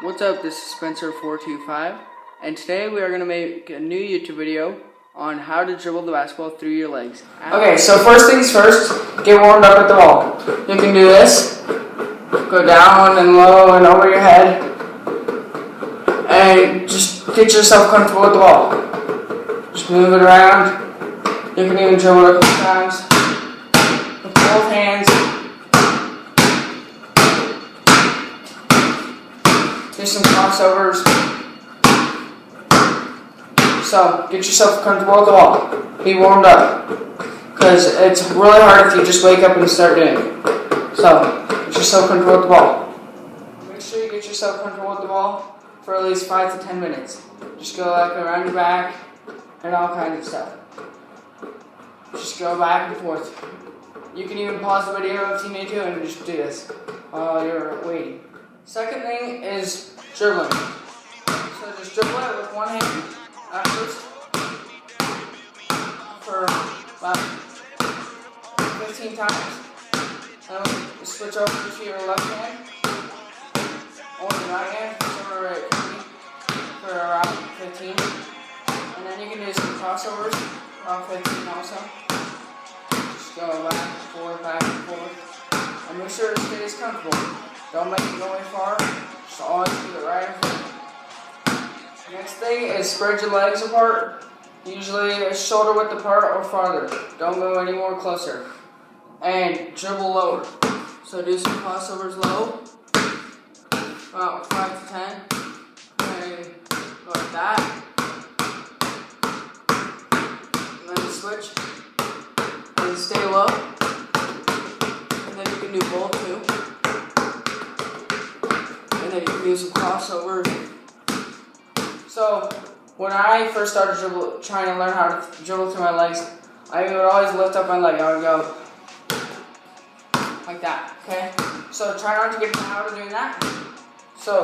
What's up, this is Spencer425, and today we are going to make a new YouTube video on how to dribble the basketball through your legs. Okay, so first things first, get warmed up at the ball. You can do this, go down and low and over your head, and just get yourself comfortable with the ball. Just move it around. You can even dribble it a couple times with both hands. Do some crossovers. So, get yourself comfortable with the ball. Be warmed up. Because it's really hard if you just wake up and start doing it. So, get yourself comfortable with the ball. Make sure you get yourself comfortable with the ball for at least 5 to 10 minutes. Just go like around your back and all kinds of stuff. Just go back and forth. You can even pause the video if you need to and just do this while you're waiting. Second thing is dribbling. So just dribble it with one hand at first for about 15 times. Then switch over to your left hand or your right hand, whichever it can be, for around 15. And then you can do some crossovers around 15 also. Just go back and forth, and make sure it stays comfortable. Don't make it go way far, just always keep it right in front. Next thing is spread your legs apart, usually shoulder width apart or farther. Don't go any more closer. And dribble lower. So do some crossovers low, about 5 to 10, and go like that. And then switch, and stay low. And then you can do both too. And then you can do some crossovers. So, when I first started trying to learn how to dribble through my legs, I would always lift up my leg. I would go like that, okay? So try not to get out of doing that. So,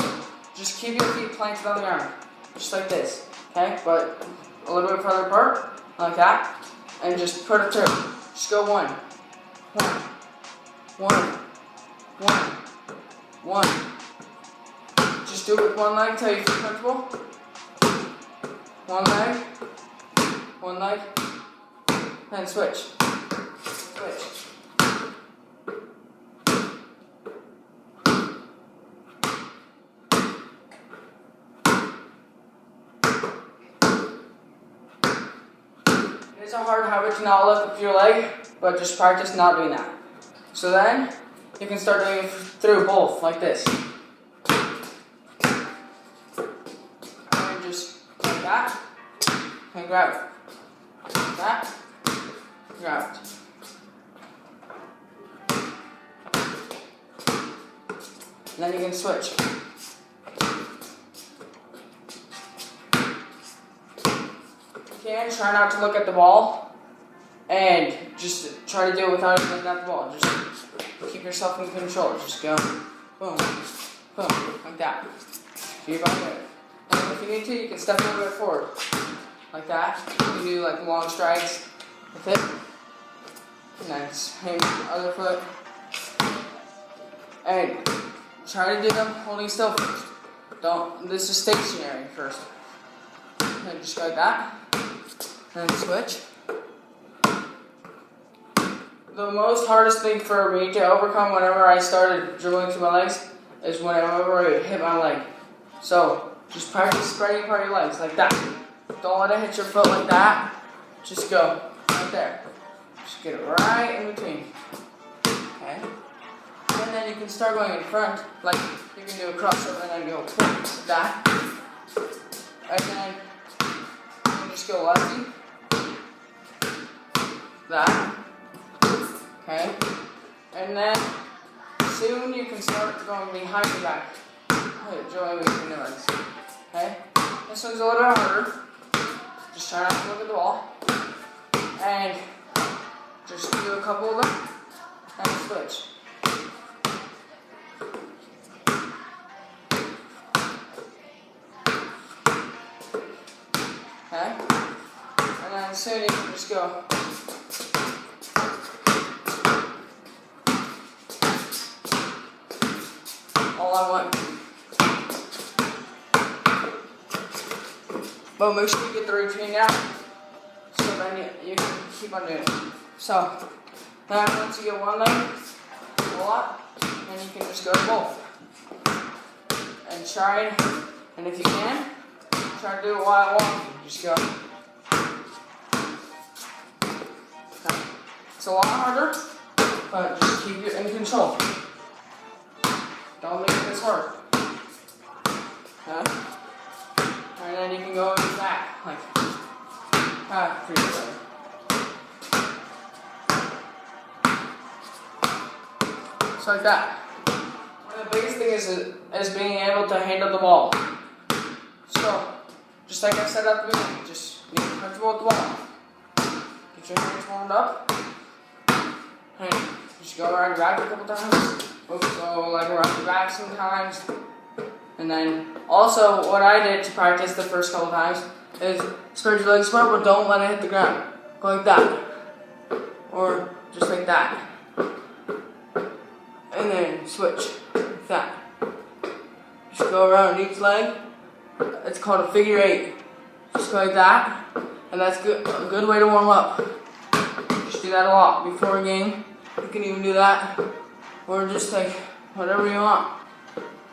just keep your feet planted on the ground, just like this, okay? But a little bit further apart, like that, and just put it through. Just go one. Just do it with one leg until you feel comfortable. One leg, then switch. It's a hard habit to not lift up your leg, but just practice not doing that. So then, you can start doing it through both, like this. And just like that, and grab it. Like that, grab it. And then you can switch. Try not to look at the ball, and just try to do it without looking at the ball. Just keep yourself in control. Just go boom, boom, like that. Keep on doing it. And if you need to, you can step a little bit forward, like that. You can do like long strides with it. And then hang the other foot. And try to do them holding still first. This is stationary first. And just go like that. And switch. The most hardest thing for me to overcome whenever I started dribbling through my legs is whenever I hit my leg. So just practice spreading apart your legs like that. Don't let it hit your foot like that. Just go right there. Just get it right in between. Okay. And then you can start going in front, like you can do a crossover and then go like that. And then you can just go lefty. That. Okay. And then soon you can start going behind your back. Join between your legs. Okay? This one's a little bit harder. Just try not to look at the ball. And just do a couple of them and switch. Okay? And then soon you can just go all I want. But make sure you get the routine down, so then you can keep on doing it. So then once you get one leg, a lot, then you can just go to both. And try it, and if you can, try to do it while walking. Just go. Okay. It's a lot harder, but just keep it in control. Don't make it this hard. Okay? And then you can go into that, like, pretty good. Just like that. One of the biggest things is being able to handle the ball. So, just like I said at the beginning, just be comfortable with the ball. Get your hands warmed up. And just go around your back a couple times. Go like around your back sometimes. And then also what I did to practice the first couple times is spread your legs apart, but don't let it hit the ground. Go like that. Or just like that. And then switch like that. Just go around each leg. It's called a figure 8. Just go like that. And that's good, a good way to warm up. Just do that a lot before a game. You can even do that. Or just like whatever you want.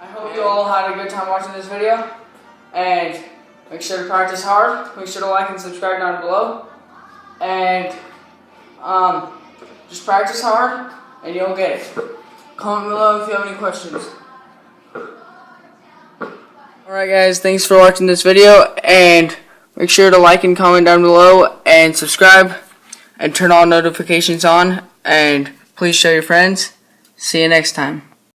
I hope you all had a good time watching this video. And make sure to practice hard. Make sure to like and subscribe down below. And just practice hard and you'll get it. Comment below if you have any questions. Alright guys, thanks for watching this video, and make sure to like and comment down below and subscribe and turn all notifications on, and please show your friends. See you next time.